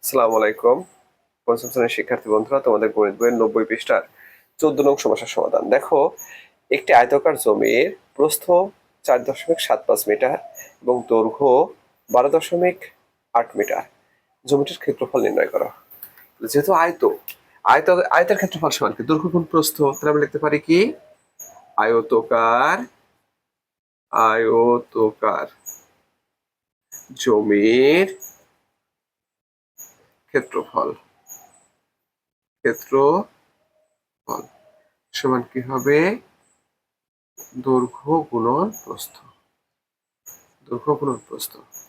আসসালামু আলাইকুম। পঞ্চম শ্রেণীর শিক্ষার্থী বন্ধুরা, তোমাদের গণিত বইয়ের 90 পৃষ্ঠার 14 নং সমস্যার সমাধান। দেখো, একটি আয়তাকার জমির প্রস্থ 4.75 মিটার এবং দৈর্ঘ্য 12.8 মিটার। জমিটির ক্ষেত্রফল নির্ণয় করো। যেহেতু আয়তের ক্ষেত্রফল সমান কি? দৈর্ঘ্য গুণ প্রস্থ, তাহলে আমরা লিখতে পারি কি? আয়তকার আয়তকার জমির ক্ষেত্রফল সমান কি হবে? দৈর্ঘ্য গুণন প্রস্থ।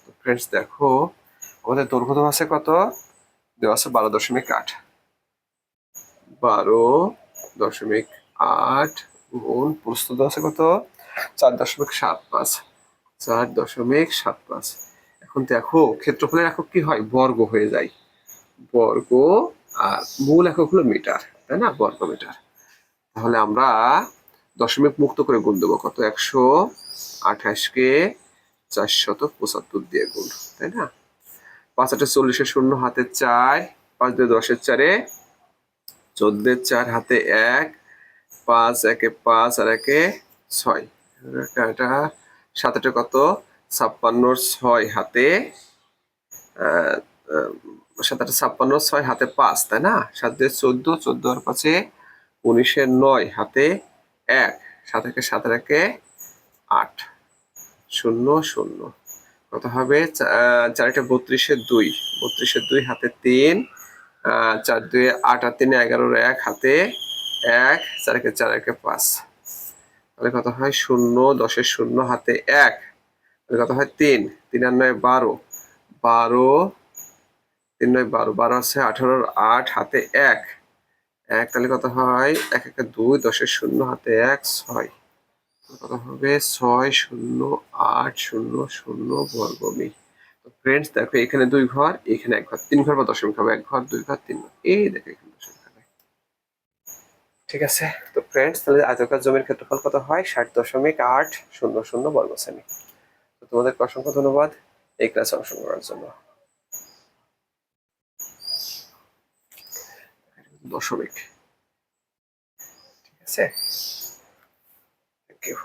তো ফ্রেন্ডস দেখো, আমাদের দৈর্ঘ্য দেওয়া আছে কত? দেওয়া আছে 12.8। 12.8 গুণ প্রস্থ দেওয়া আছে কত? 4.75। 4.75। এখন দেখো, ক্ষেত্রফলের একক কি হয়? বর্গ হয়ে যায়। বর্গ, আর মূল একক হলো মিটার, তাই না? বর্গ মিটার। তাহলে আমরা দশমিক মুক্ত করে গুণ দেবো কত? 128কে 475 দিয়ে গুণ, তাই না? 5 8 40 শূন্য হাতে 4, 5 2 10 4, 14 4 হাতে 1, 5 1 5 আর 1 6। এটা 7 8 কত? 56 6 হাতে 7 8 56 6 হাতে 5, তাই না? 7 2 14, 14 আর 5 19 9 হাতে 1, 7 1 7 আর 1 8, 0 0। কত হবে? 4 32 2, 32 2 হাতে 3, 4 2 8 আর 3 11 1 হাতে 1, 4 1 4 1 5। তাহলে কত হয়? 0 10 0 হাতে 1, তাহলে কত হয়? 3 3 আর 9 12, 12 3 9 12, 12 আছে 18 8 হাতে 1 1, তাহলে কত হয়? 1 1 2 10 0 হাতে 1 6। কত হবে? 6 0 8 0 0 বর্গমি। ফ্রেন্ডস দেখো, এখানে 2 ঘর, এখানে 1 ঘর, 3 ঘর বা দশমিক হবে, 1 ঘর 2 ঘর 3 ঘর, এই দেখো এখানে দশমিক হবে। ঠিক আছে। তো ফ্রেন্ডস, তাহলে আয়তাকার জমির ক্ষেত্রফল কত হয়? 60.800 বর্গ সেমি। তো তোমাদেরকে অসংখ্য ধন্যবাদ এই ক্লাসে অংশগ্রহণ করার জন্য। দশমিক, ঠিক আছে। Thank you.